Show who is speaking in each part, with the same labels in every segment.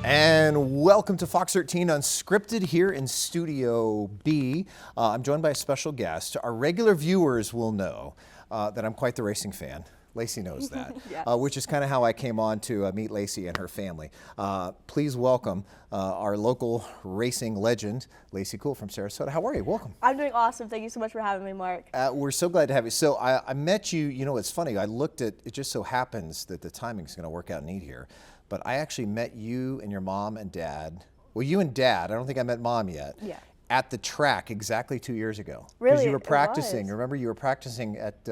Speaker 1: And welcome to Fox 13 Unscripted here in Studio B. I'm joined by a special guest. Our regular viewers will know that I'm quite the racing fan. Lacy knows that,
Speaker 2: Yes.
Speaker 1: Which is kind of how I came on to meet Lacy and her family. Please welcome our local racing legend, Lacy Kuehl from Sarasota. How are you? Welcome.
Speaker 2: I'm doing awesome. Thank you so much for having me, Mark.
Speaker 1: We're so glad to have you. So I met you, you know, it's funny. I looked at, it just so happens that the timing's going to work out neat here. But I actually met you and your mom and dad. Well, you and dad. I don't think I met mom yet.
Speaker 2: Yeah.
Speaker 1: At the track exactly 2 years ago.
Speaker 2: Really?
Speaker 1: Because you were
Speaker 2: It
Speaker 1: practicing.
Speaker 2: was.
Speaker 1: Remember, you were practicing at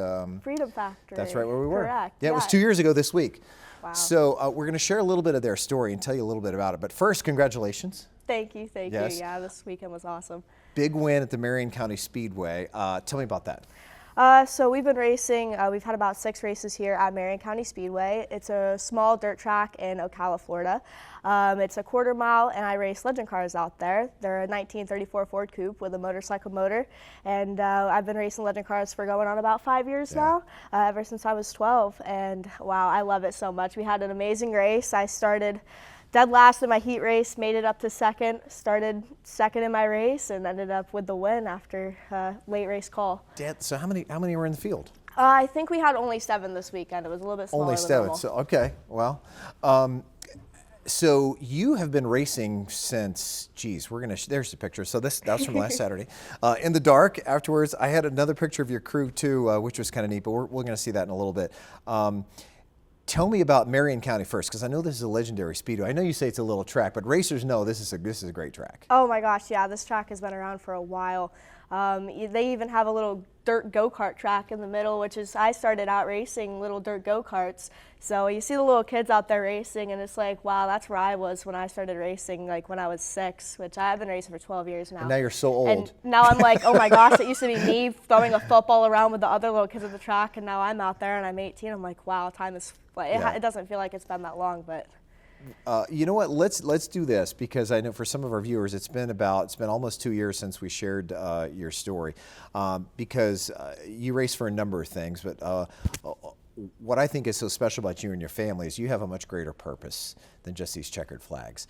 Speaker 2: Freedom Factory.
Speaker 1: That's right, where we were.
Speaker 2: Correct.
Speaker 1: Yeah, it was 2 years ago this week.
Speaker 2: Wow.
Speaker 1: So we're going to share a little bit of their story and tell you a little bit about it. But first, congratulations.
Speaker 2: Thank you. Thank
Speaker 1: Yes.
Speaker 2: you. Yeah, this weekend was awesome.
Speaker 1: Big win at the Marion County Speedway. Tell me about that.
Speaker 2: So we've been racing. We've had about 6 races here at Marion County Speedway. It's a small dirt track in Ocala, Florida. It's a quarter mile, and I race legend cars out there. They're a 1934 Ford Coupe with a motorcycle motor, and I've been racing legend cars for going on about 5 years now, ever since I was 12. And wow, I love it so much. We had an amazing race. I started dead last in my heat race, made it up to second, started second in my race, and ended up with the win after a late race call.
Speaker 1: Dad, so how many were in the field?
Speaker 2: I think we had only 7 this weekend. It was a little bit smaller
Speaker 1: Only
Speaker 2: than
Speaker 1: 7.
Speaker 2: normal.
Speaker 1: So okay, well, so you have been racing since, geez, we're gonna. There's the picture. So that's from last Saturday. In the dark. Afterwards, I had another picture of your crew too, which was kind of neat. But we're gonna see that in a little bit. Tell me about Marion County first, because I know this is a legendary speedway. I know you say it's a little track, but racers know this is a great track.
Speaker 2: Oh my gosh, yeah, this track has been around for a while. They even have a little dirt go-kart track in the middle, which is, I started out racing little dirt go-karts. So you see the little kids out there racing, and it's like, wow, that's where I was when I started racing, like when I was 6, which I've been racing for 12 years now.
Speaker 1: And now you're so old.
Speaker 2: And now I'm like, oh my gosh, it used to be me throwing a football around with the other little kids at the track, and now I'm out there and I'm 18. I'm like, wow, time is, it doesn't feel like it's been that long, but.
Speaker 1: You know what? Let's do this, because I know for some of our viewers, it's been almost 2 years since we shared your story, because you race for a number of things. But what I think is so special about you and your family is you have a much greater purpose than just these checkered flags.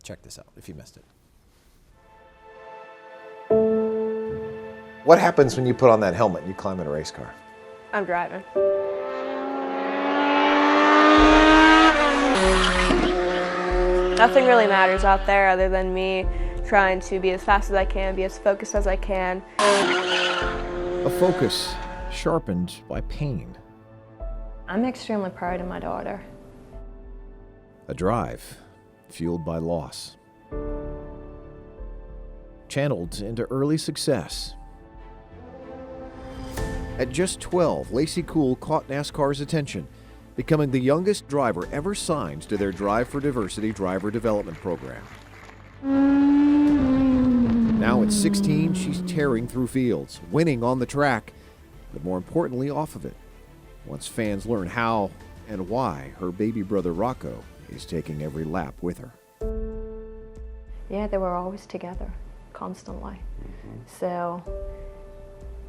Speaker 1: Check this out if you missed it. What happens when you put on that helmet and you climb in a race car?
Speaker 2: I'm driving. Nothing really matters out there other than me trying to be as fast as I can, be as focused as I can.
Speaker 1: A focus sharpened by pain.
Speaker 3: I'm extremely proud of my daughter.
Speaker 1: A drive fueled by loss. Channeled into early success. At just 12, Lacy Kuehl caught NASCAR's attention, becoming the youngest driver ever signed to their Drive for Diversity driver development program. Now at 16, she's tearing through fields, winning on the track, but more importantly off of it, once fans learn how and why her baby brother Rocco is taking every lap with her.
Speaker 3: Yeah, they were always together, constantly. So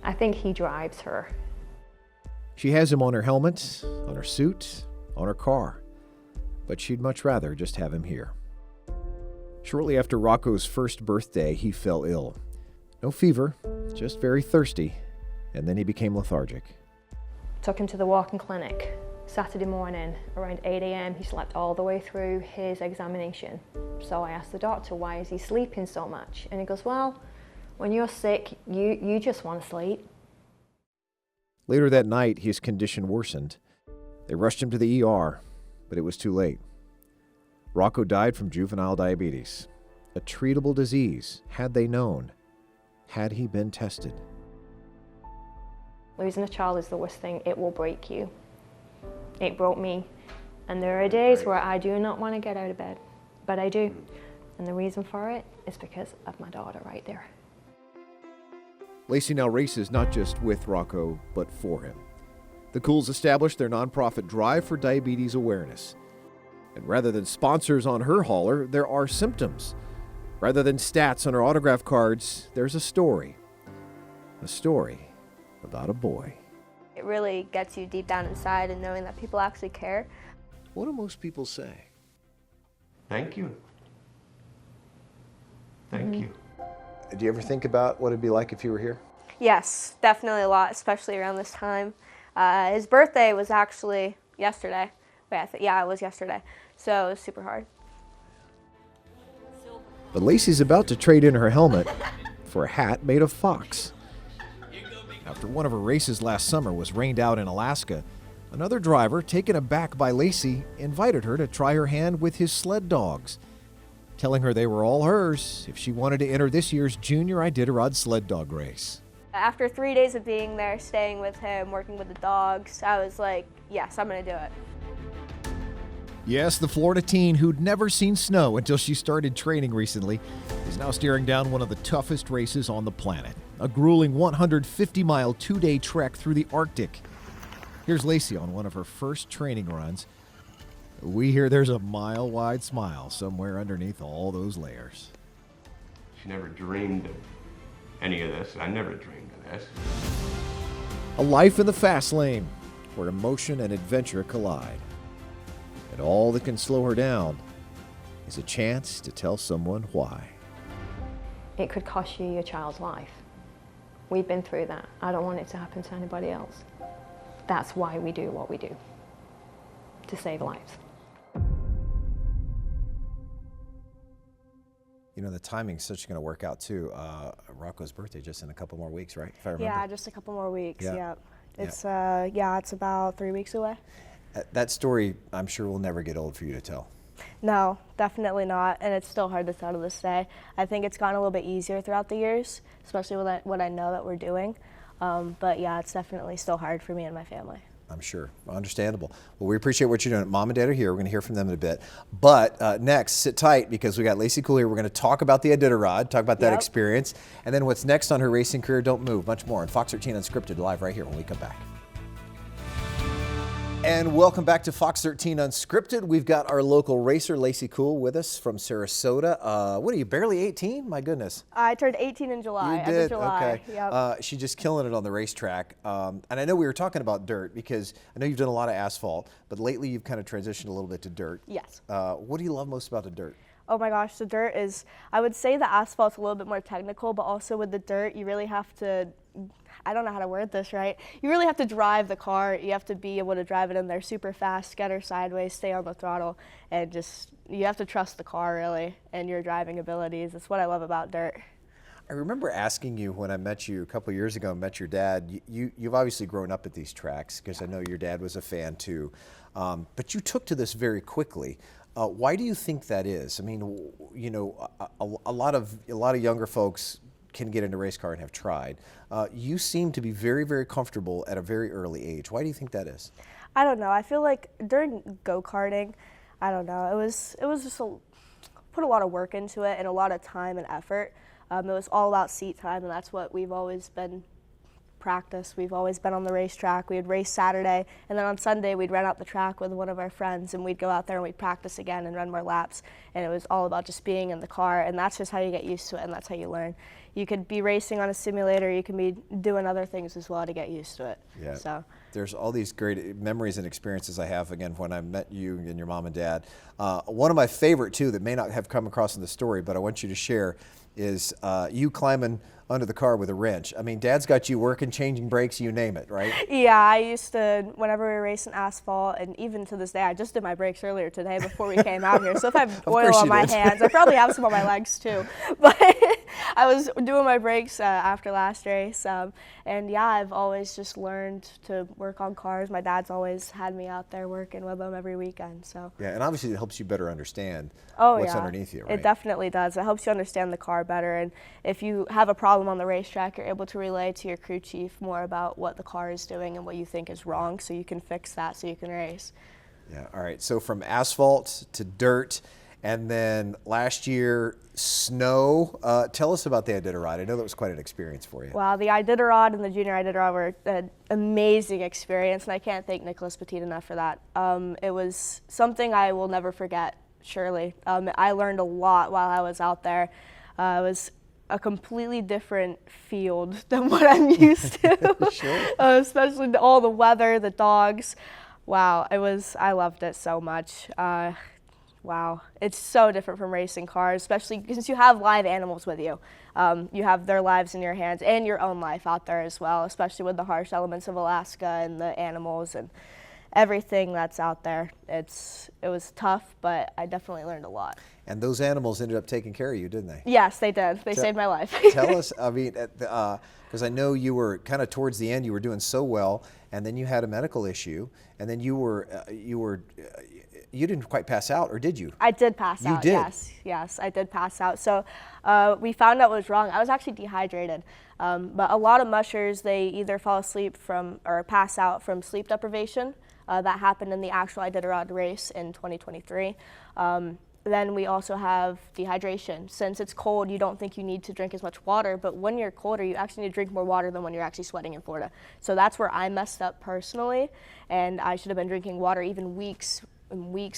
Speaker 3: I think he drives her.
Speaker 1: She has him on her helmet, on her suit, on her car, but she'd much rather just have him here. Shortly after Rocco's first birthday, he fell ill. No fever, just very thirsty, and then he became lethargic.
Speaker 3: Took him to the walking clinic Saturday morning around 8 a.m. He slept all the way through his examination. So I asked the doctor, why is he sleeping so much? And he goes, well, when you're sick, you just want to sleep.
Speaker 1: Later that night, his condition worsened. They rushed him to the ER, but it was too late. Rocco died from juvenile diabetes, a treatable disease, had they known, had he been tested.
Speaker 3: Losing a child is the worst thing. It will break you. It broke me. And there are days where I do not want to get out of bed, but I do. And the reason for it is because of my daughter right there.
Speaker 1: Lacy now races not just with Rocco, but for him. The Kuehls established their nonprofit Drive for Diabetes Awareness. And rather than sponsors on her hauler, there are symptoms. Rather than stats on her autograph cards, there's a story. A story about a boy.
Speaker 2: It really gets you deep down inside and knowing that people actually care.
Speaker 1: What do most people say?
Speaker 4: Thank you. Thank you.
Speaker 1: Do you ever think about what it'd be like if you were here?
Speaker 2: Yes, definitely a lot, especially around this time. His birthday was actually yesterday. Wait, yeah, it was yesterday. So it was super hard.
Speaker 1: But Lacy's about to trade in her helmet for a hat made of fox. After one of her races last summer was rained out in Alaska, another driver, taken aback by Lacy, invited her to try her hand with his sled dogs, telling her they were all hers if she wanted to enter this year's Junior Iditarod sled dog race.
Speaker 2: After 3 days of being there, staying with him, working with the dogs, I was like, yes, I'm going to do it.
Speaker 1: Yes, the Florida teen who'd never seen snow until she started training recently is now staring down one of the toughest races on the planet, a grueling 150-mile two-day trek through the Arctic. Here's Lacy on one of her first training runs. We hear there's a mile-wide smile somewhere underneath all those layers.
Speaker 4: She never dreamed of any of this. I never dreamed of this.
Speaker 1: A life in the fast lane, where emotion and adventure collide. And all that can slow her down is a chance to tell someone why.
Speaker 3: It could cost you your child's life. We've been through that. I don't want it to happen to anybody else. That's why we do what we do, to save lives.
Speaker 1: You know, the timing's such going to work out too. Rocco's birthday just in a couple more weeks, right? If I remember.
Speaker 2: Yeah, just a couple more weeks.
Speaker 1: Yeah.
Speaker 2: Yep. It's about 3 weeks away.
Speaker 1: That story, I'm sure, will never get old for you to tell.
Speaker 2: No, definitely not, and it's still hard to tell to this day. I think it's gotten a little bit easier throughout the years, especially with what I know that we're doing. But yeah, it's definitely still hard for me and my family.
Speaker 1: I'm sure. Understandable. Well, we appreciate what you're doing. Mom and Dad are here. We're going to hear from them in a bit. But next, sit tight because we got Lacy Kuehl here. We're going to talk about the Iditarod, talk about that experience, and then what's next on her racing career. Don't move. Much more on Fox 13 Unscripted, live right here when we come back. And welcome back to Fox 13 Unscripted. We've got our local racer, Lacy Kuehl, with us from Sarasota. What are you, barely 18? My goodness.
Speaker 2: I turned 18 in July.
Speaker 1: You
Speaker 2: End of
Speaker 1: did?
Speaker 2: July.
Speaker 1: Okay.
Speaker 2: Yep.
Speaker 1: She's just killing it on the racetrack. And I know we were talking about dirt because I know you've done a lot of asphalt, but lately you've kind of transitioned a little bit to dirt.
Speaker 2: Yes.
Speaker 1: What do you love most about the dirt?
Speaker 2: Oh my gosh, the dirt is, I would say the asphalt's a little bit more technical, but also with the dirt, you really have to, I don't know how to word this right. You really have to drive the car. You have to be able to drive it in there super fast, get her sideways, stay on the throttle, and just, you have to trust the car really and your driving abilities. That's what I love about dirt.
Speaker 1: I remember asking you when I met you a couple of years ago, met your dad, you've obviously grown up at these tracks because I know your dad was a fan too, but you took to this very quickly. Why do you think that is? I mean, you know, a lot of younger folks can get into race car and have tried. You seem to be very, very comfortable at a very early age. Why do you think that is?
Speaker 2: I don't know. I feel like during go-karting, I don't know, it was just put a lot of work into it and a lot of time and effort. It was all about seat time, and that's what we've always been practice. We've always been on the racetrack. We would race Saturday, and then on Sunday we'd run out the track with one of our friends, and we'd go out there and we'd practice again and run more laps. And it was all about just being in the car, and that's just how you get used to it, and that's how you learn. You could be racing on a simulator. You can be doing other things as well to get used to it.
Speaker 1: Yeah.
Speaker 2: So
Speaker 1: there's all these great memories and experiences I have, again, when I met you and your mom and dad. One of my favorite, too, that may not have come across in the story, but I want you to share, is you climbing under the car with a wrench. I mean, Dad's got you working, changing brakes, you name it, right?
Speaker 2: yeah, I used to, whenever we were racing asphalt, and even to this day, I just did my brakes earlier today before we came out here. So if I have oil on my hands, I probably have some on my legs too. But I was doing my brakes after last race. And yeah, I've always just learned to work on cars. My dad's always had me out there working with them every weekend. So
Speaker 1: yeah, and obviously it helps you better understand
Speaker 2: Oh,
Speaker 1: what's
Speaker 2: yeah.
Speaker 1: underneath you, right?
Speaker 2: It definitely does. It helps you understand the car better, and if you have a problem on the racetrack, you're able to relay to your crew chief more about what the car is doing and what you think is wrong, so you can fix that so you can race.
Speaker 1: Yeah, all right. So from asphalt to dirt, and then last year, snow. Tell us about the Iditarod. I know that was quite an experience for you.
Speaker 2: Wow, the Iditarod and the Junior Iditarod were an amazing experience, and I can't thank Nicholas Petit enough for that. It was something I will never forget, surely. I learned a lot while I was out there. It was a completely different field than what I'm used to,
Speaker 1: Sure.
Speaker 2: Especially all the weather, the dogs. Wow, I loved it so much. Wow, it's so different from racing cars, especially because you have live animals with you. You have their lives in your hands and your own life out there as well, especially with the harsh elements of Alaska and the animals and everything that's out there. It was tough, but I definitely learned a lot.
Speaker 1: And those animals ended up taking care of you, didn't they?
Speaker 2: Yes, they did. They saved my life.
Speaker 1: Tell us, I mean, because I know you were kind of towards the end, you were doing so well, and then you had a medical issue, and then you didn't quite pass out, or did you?
Speaker 2: I did pass out.
Speaker 1: You did?
Speaker 2: Yes, I did pass out. So we found out what was wrong. I was actually dehydrated. But a lot of mushers, they either fall asleep from or pass out from sleep deprivation. That happened in the actual Iditarod race in 2023. Then we also have dehydration. Since it's cold, you don't think you need to drink as much water, but when you're colder, you actually need to drink more water than when you're actually sweating in Florida. So that's where I messed up personally, and I should have been drinking water even weeks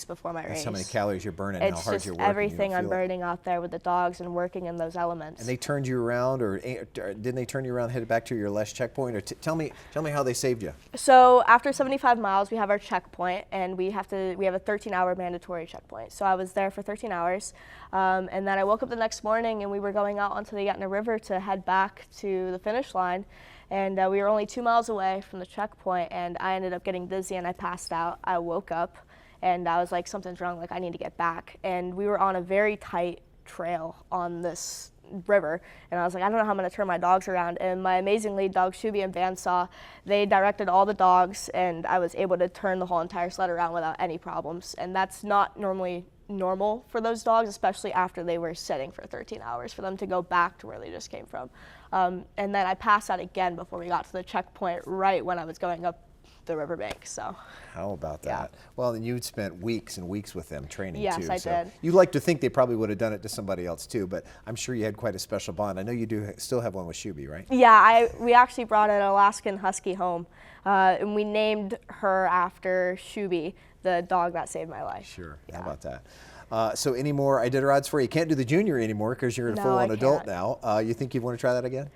Speaker 2: before my race.
Speaker 1: That's how many calories you're burning,
Speaker 2: It's
Speaker 1: how hard
Speaker 2: just
Speaker 1: you're working.
Speaker 2: everything I'm burning out there with the dogs and working in those elements.
Speaker 1: And they turned you around, or didn't they turn you around, headed back to your last checkpoint? Or tell me how they saved you.
Speaker 2: So after 75 miles, we have our checkpoint, and we have a 13-hour mandatory checkpoint. So I was there for 13 hours, and then I woke up the next morning, and we were going out onto the Yetna River to head back to the finish line. And we were only 2 miles away from the checkpoint, and I ended up getting dizzy, and I passed out. I woke up, and I was like, something's wrong, like I need to get back. And we were on a very tight trail on this river, and I was like, I don't know how I'm gonna turn my dogs around. And my amazing lead dogs, Shuby and Bandsaw, they directed all the dogs, and I was able to turn the whole entire sled around without any problems. And that's not normally normal for those dogs, especially after they were sitting for 13 hours, for them to go back to where they just came from. And then I passed out again before we got to the checkpoint, right when I was going up the riverbank. So
Speaker 1: how about that?
Speaker 2: Yeah.
Speaker 1: Well, then you'd spent weeks and weeks with them training too.
Speaker 2: Yes, I did.
Speaker 1: You like to think they probably would have done it to somebody else too, but I'm sure you had quite a special bond. I know you do still have one with Shuby, right?
Speaker 2: Yeah, we actually brought an Alaskan Husky home, and we named her after Shuby, the dog that saved my life.
Speaker 1: Sure.
Speaker 2: Yeah.
Speaker 1: How about that? So any more Iditarods for you? You can't do the junior anymore because you're a
Speaker 2: No,
Speaker 1: full-on
Speaker 2: I
Speaker 1: adult
Speaker 2: can't.
Speaker 1: now. You think you'd want to try that again?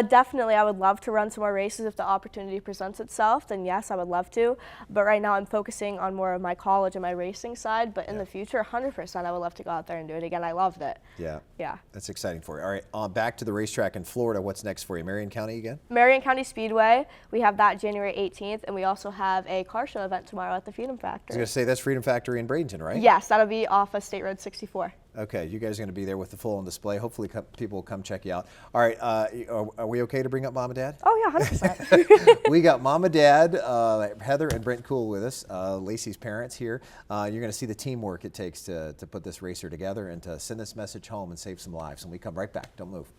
Speaker 2: Definitely, I would love to run some more races if the opportunity presents itself, then yes, I would love to. But right now I'm focusing on more of my college and my racing side, but in the future, 100% I would love to go out there and do it again. I loved it.
Speaker 1: Yeah.
Speaker 2: Yeah.
Speaker 1: That's exciting for you. All right, back to the racetrack in Florida. What's next for you? Marion County again?
Speaker 2: Marion County Speedway, we have that January 18th, and we also have a car show event tomorrow at the Freedom
Speaker 1: I was
Speaker 2: Factory.
Speaker 1: going to say that's Freedom Factory in Bradenton, right?
Speaker 2: Yes, that'll be off of State Road 64.
Speaker 1: Okay, you guys are going to be there with the full on display. Hopefully people will come check you out. All right, are we okay to bring up Mom and Dad?
Speaker 2: Oh yeah, 100%.
Speaker 1: We got Mom and Dad, Heather and Brent Kuehl with us, Lacy's parents here. You're going to see the teamwork it takes to put this racer together and to send this message home and save some lives. And we come right back. Don't move.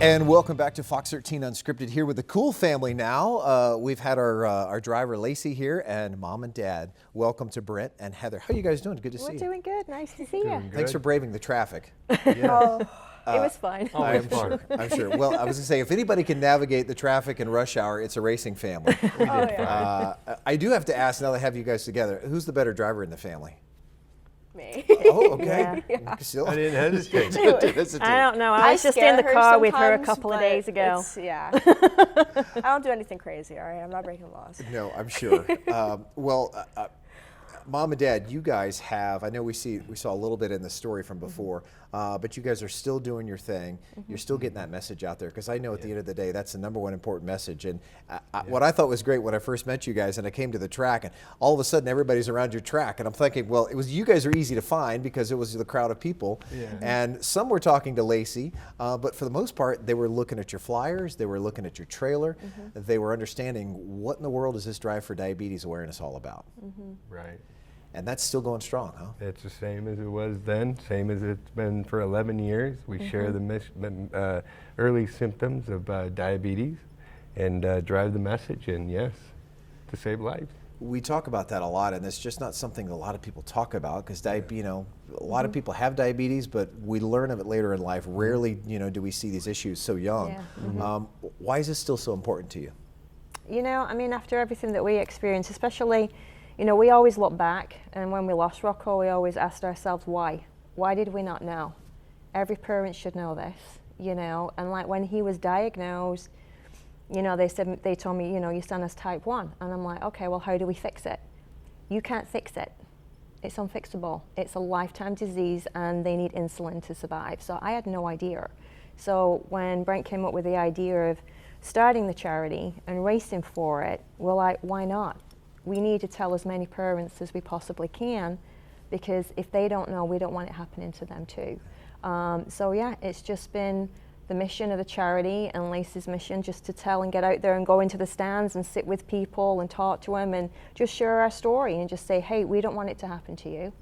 Speaker 1: And welcome back to Fox 13 Unscripted here with the Kuehl family now. We've had our driver Lacy here and Mom and Dad. Welcome to Brent and Heather. How are you guys doing? Good to see you.
Speaker 3: We're doing good. Nice to see you.
Speaker 1: Thanks for braving the traffic.
Speaker 3: Oh, it was fun.
Speaker 1: I'm sure. Well, I was going to say, if anybody can navigate the traffic in rush hour, it's a racing family. I do have to ask, now that I have you guys together, who's the better driver in the family?
Speaker 2: Me.
Speaker 1: Oh, okay.
Speaker 3: Yeah.
Speaker 1: Still?
Speaker 4: I didn't hesitate.
Speaker 3: I don't know. I was just in the car with her a couple of days ago.
Speaker 2: Yeah. I don't do anything crazy, all right? I'm not breaking laws.
Speaker 1: No, I'm sure. Mom and Dad, you guys have, I know we saw a little bit in the story from before, but you guys are still doing your thing. You're still getting that message out there, because I know at the end of the day, that's the number one important message. And what I thought was great when I first met you guys and I came to the track, and all of a sudden everybody's around your track, and I'm thinking, well, you guys are easy to find because it was the crowd of people. Yeah. And some were talking to Lacy, but for the most part, they were looking at your flyers, they were looking at your trailer, they were understanding what in the world is this Drive for Diabetes awareness all about.
Speaker 4: Right.
Speaker 1: And that's still going strong, huh?
Speaker 4: It's the same as it was then, same as it's been for 11 years. We share the early symptoms of diabetes and drive the message, and yes, to save lives.
Speaker 1: We talk about that a lot, and it's just not something a lot of people talk about, because a lot of people have diabetes, but we learn of it later in life. Rarely, do we see these issues so young.
Speaker 3: Yeah.
Speaker 1: Why is this still so important to you?
Speaker 3: I mean, after everything that we experienced, especially, we always look back, and when we lost Rocco, we always asked ourselves why. Why did we not know? Every parent should know this, and like when he was diagnosed, they told me, your son has type 1. And I'm like, okay, well, how do we fix it? You can't fix it. it's unfixable. It's a lifetime disease and they need insulin to survive. So I had no idea. So when Brent came up with the idea of starting the charity and racing for it, we're like, why not? We need to tell as many parents as we possibly can, because if they don't know, we don't want it happening to them too. So yeah, it's just been the mission of the charity and Lacy's mission, just to tell and get out there and go into the stands and sit with people and talk to them and just share our story and just say, hey, we don't want it to happen to you.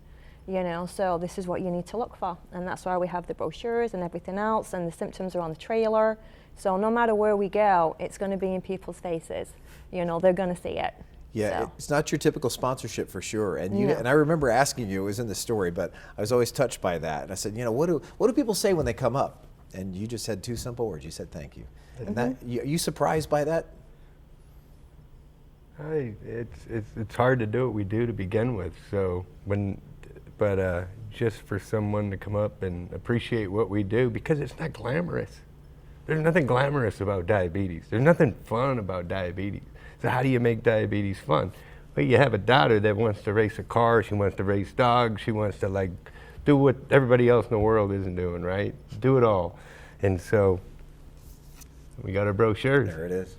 Speaker 3: You know, so this is what you need to look for. And that's why we have the brochures and everything else, and the symptoms are on the trailer. So no matter where we go, it's going to be in people's faces. You know, they're going to see it.
Speaker 1: Yeah,
Speaker 3: So.
Speaker 1: it's not your typical sponsorship for sure. And you
Speaker 3: No.
Speaker 1: and I remember asking you, it was in the story, but I was always touched by that. And I said, you know, what do people say when they come up? And you just said two simple words. You said thank you. And that, are you surprised by that?
Speaker 4: It's hard to do what we do to begin with. So but just for someone to come up and appreciate what we do, because it's not glamorous. There's nothing glamorous about diabetes. There's nothing fun about diabetes. So how do you make diabetes fun? Well, you have a daughter that wants to race a car. She wants to race dogs. She wants to do what everybody else in the world isn't doing, right? Do it all. And so we got our brochures.
Speaker 1: There it is.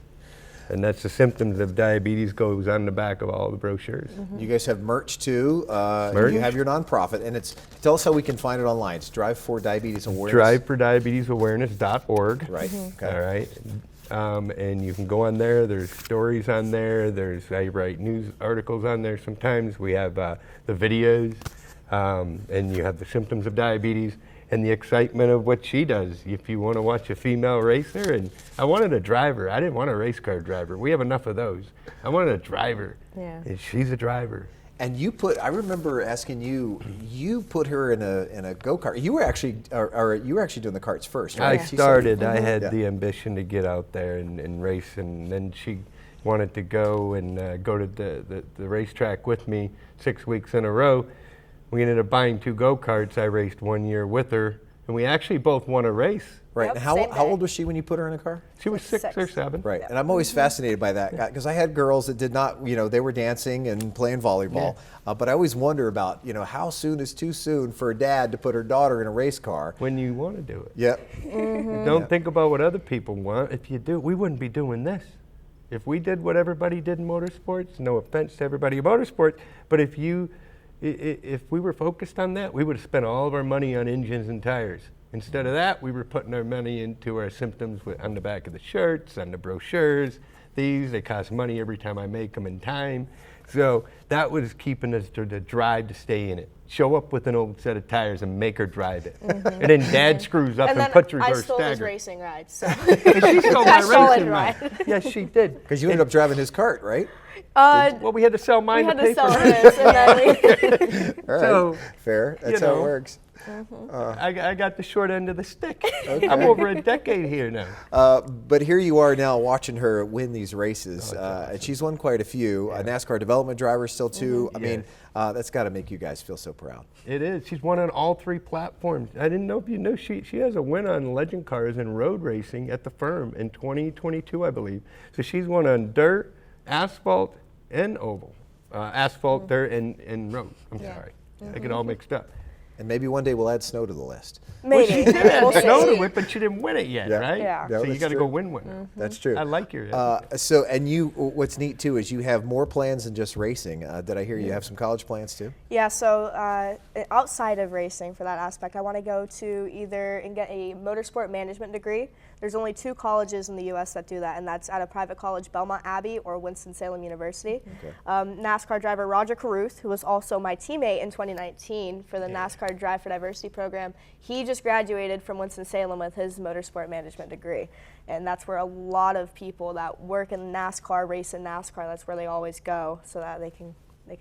Speaker 4: And that's the symptoms of diabetes goes on the back of all the brochures.
Speaker 1: You guys have merch too.
Speaker 4: Merch?
Speaker 1: You have your nonprofit, and tell us how we can find it online. It's Drive for Diabetes Awareness.
Speaker 4: DriveForDiabetesAwareness.org.
Speaker 1: Right. Okay.
Speaker 4: All right. And you can go on there. There's stories on there. I write news articles on there sometimes. We have the videos, and you have the symptoms of diabetes and the excitement of what she does. If you want to watch a female racer, and I wanted a driver. I didn't want a race car driver. We have enough of those. I wanted a driver.
Speaker 3: Yeah.
Speaker 4: And she's a driver.
Speaker 1: And I remember asking you put her in a go-kart. You were actually doing the karts first, right?
Speaker 4: I started. I had
Speaker 1: Yeah.
Speaker 4: the ambition to get out there and race, and then she wanted to go and go to the racetrack with me 6 weeks in a row. We ended up buying 2 go-karts. I raced 1 year with her, and we actually both won a race.
Speaker 1: Right.
Speaker 2: Yep,
Speaker 1: and
Speaker 2: same
Speaker 1: how
Speaker 2: day.
Speaker 1: old was she when you put her in a car?
Speaker 4: She was 6 or 7.
Speaker 1: Right. And I'm always fascinated by that, because I had girls that did not, they were dancing and playing volleyball. But I always wonder about, how soon is too soon for a dad to put her daughter in a race car?
Speaker 4: When you want to do it.
Speaker 1: Yep.
Speaker 4: Don't think about what other people want. If you do, we wouldn't be doing this. If we did what everybody did in motorsports, no offense to everybody in motorsports, but if we were focused on that, we would have spent all of our money on engines and tires. Instead of that, we were putting our money into our symptoms on the back of the shirts, on the brochures. They cost money every time I make them in time. So that was keeping us to the drive to stay in it. Show up with an old set of tires and make her drive it. And then Dad screws up and
Speaker 2: then
Speaker 4: puts
Speaker 2: I
Speaker 4: reverse
Speaker 2: stole his
Speaker 4: stagger.
Speaker 2: racing ride, so.
Speaker 4: And she stole my
Speaker 2: I stole
Speaker 4: racing
Speaker 2: it,
Speaker 4: ride.
Speaker 2: right.
Speaker 4: Yes, she did.
Speaker 1: Because you ended up driving his cart, right?
Speaker 4: Well, we had to sell mine
Speaker 2: we
Speaker 4: to
Speaker 2: had
Speaker 4: pay
Speaker 2: to sell
Speaker 4: for
Speaker 2: his, and then
Speaker 1: All right.
Speaker 4: So,
Speaker 1: fair. That's how it works.
Speaker 4: I got the short end of the stick. I'm over a decade here now.
Speaker 1: But here you are now watching her win these races. And she's won quite a few. A NASCAR development driver still too. I mean, that's got to make you guys feel so proud.
Speaker 4: It is. She's won on all 3 platforms. I didn't know if you knew she has a win on legend cars and road racing at the firm in 2022, I believe. So she's won on dirt, asphalt, and oval. Asphalt, dirt, and road. I'm sorry. I get all mixed up.
Speaker 1: And maybe one day we'll add snow to the list.
Speaker 2: maybe.
Speaker 4: We'll
Speaker 2: We'll
Speaker 4: snow
Speaker 2: see.
Speaker 4: to it, but she didn't win it yet,
Speaker 1: Yeah.
Speaker 4: right?
Speaker 2: Yeah.
Speaker 1: No,
Speaker 4: So you
Speaker 1: that's
Speaker 4: got to
Speaker 1: true.
Speaker 4: go win one.
Speaker 1: That's true.
Speaker 4: I like your
Speaker 1: So, and what's neat too is you have more plans than just racing. Did I hear you have some college plans too?
Speaker 2: Yeah, so outside of racing for that aspect, I want to go to either and get a motorsport management degree. There's only 2 colleges in the U.S. that do that, and that's at a private college, Belmont Abbey or Winston-Salem University.
Speaker 1: Okay.
Speaker 2: NASCAR driver Roger Carruth, who was also my teammate in 2019 for the NASCAR Drive for Diversity program, he just graduated from Winston-Salem with his motorsport management degree. And that's where a lot of people that work in NASCAR, race in NASCAR, that's where they always go so that they can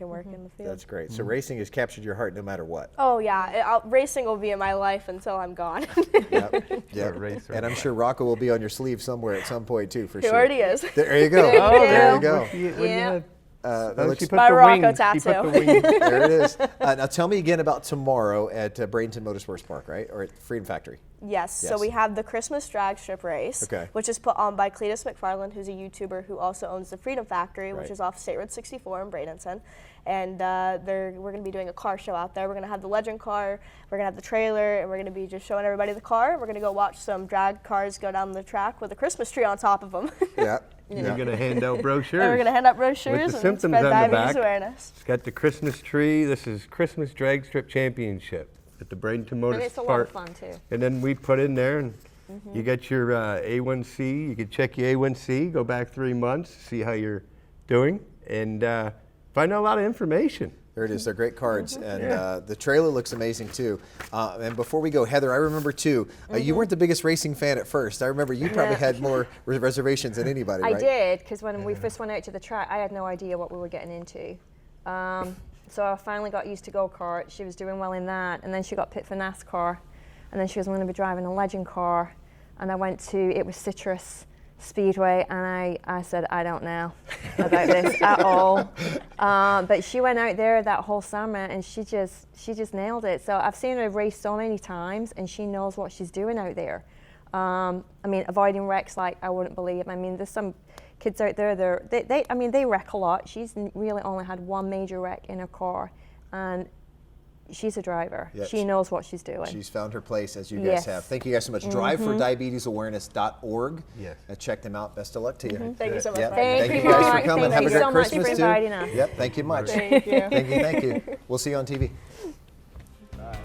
Speaker 2: work in the field.
Speaker 1: That's great. So racing has captured your heart no matter what.
Speaker 2: Oh yeah, racing will be in my life until I'm gone.
Speaker 1: Yep. Yep.
Speaker 4: racer.
Speaker 1: And I'm sure Rocco will be on your sleeve somewhere at some point too, for
Speaker 2: He
Speaker 1: sure.
Speaker 2: already is.
Speaker 1: There you go.
Speaker 2: There you
Speaker 1: There
Speaker 2: go.
Speaker 1: you go.
Speaker 4: When you
Speaker 2: Yeah.
Speaker 4: had
Speaker 1: that
Speaker 4: Oh,
Speaker 1: looks
Speaker 4: she put
Speaker 2: My
Speaker 4: the
Speaker 2: Morocco
Speaker 4: wings. She put the
Speaker 2: tattoo.
Speaker 4: wings.
Speaker 1: there it is. Now tell me again about tomorrow at Bradenton Motorsports Park, right? Or at Freedom Factory.
Speaker 2: Yes, so
Speaker 1: Yes.
Speaker 2: we have the Christmas drag strip race,
Speaker 1: Okay.
Speaker 2: which is put on by Cletus McFarland, who's a YouTuber who also owns the Freedom Factory, which
Speaker 1: Right.
Speaker 2: is off State Road 64 in Bradenton. And we're going to be doing a car show out there. We're going to have the legend car, we're going to have the trailer, and we're going to be just showing everybody the car. We're going to go watch some drag cars go down the track with a Christmas tree on top of them.
Speaker 1: Yeah.
Speaker 4: You're going to hand out brochures.
Speaker 2: And we're going to hand out brochures
Speaker 4: With the
Speaker 2: and
Speaker 4: symptoms
Speaker 2: spread
Speaker 4: on the
Speaker 2: diabetes
Speaker 4: back.
Speaker 2: awareness.
Speaker 4: It's got the Christmas tree. This is Christmas Drag Strip Championship at the Bradenton
Speaker 3: And
Speaker 4: Motorsports
Speaker 3: it's a lot
Speaker 4: Park.
Speaker 3: of fun too.
Speaker 4: And then we put in there, and you get your A1C. You can check your A1C, go back 3 months, see how you're doing, and find out a lot of information.
Speaker 1: There it is. They're great cards, and the trailer looks amazing too. And before we go, Heather, I remember too. You weren't the biggest racing fan at first. I remember you probably had more reservations than anybody,
Speaker 3: I
Speaker 1: right?
Speaker 3: did, because when we first went out to the track, I had no idea what we were getting into. So I finally got used to go-kart. She was doing well in that, and then she got picked for NASCAR, and then she was going to be driving a legend car, and I went to, it was Citrus Speedway, and I said, I don't know about this at all. But she went out there that whole summer, and she just nailed it. So I've seen her race so many times, and she knows what she's doing out there. I mean, avoiding wrecks like I wouldn't believe. I mean, there's some kids out there, they wreck a lot. She's really only had one major wreck in her car, and she's a driver.
Speaker 1: Yep.
Speaker 2: She knows what she's doing.
Speaker 1: She's found her place, as you guys
Speaker 2: Yes.
Speaker 1: have. Thank you guys so much. DriveForDiabetesAwareness.org.
Speaker 4: Yes.
Speaker 1: Check them out. Best of luck to you.
Speaker 2: Thank you so much.
Speaker 1: Yep.
Speaker 2: for having me.
Speaker 3: Thank
Speaker 1: you
Speaker 3: you,
Speaker 1: guys for
Speaker 3: Mark.
Speaker 1: coming.
Speaker 3: Thank
Speaker 1: Have
Speaker 3: you
Speaker 1: a great
Speaker 3: so much
Speaker 1: Christmas
Speaker 3: for
Speaker 1: too.
Speaker 3: inviting us.
Speaker 1: Yep. Thank you much.
Speaker 2: Thank you.
Speaker 1: Thank you. Thank you. We'll see you on TV.
Speaker 4: Bye.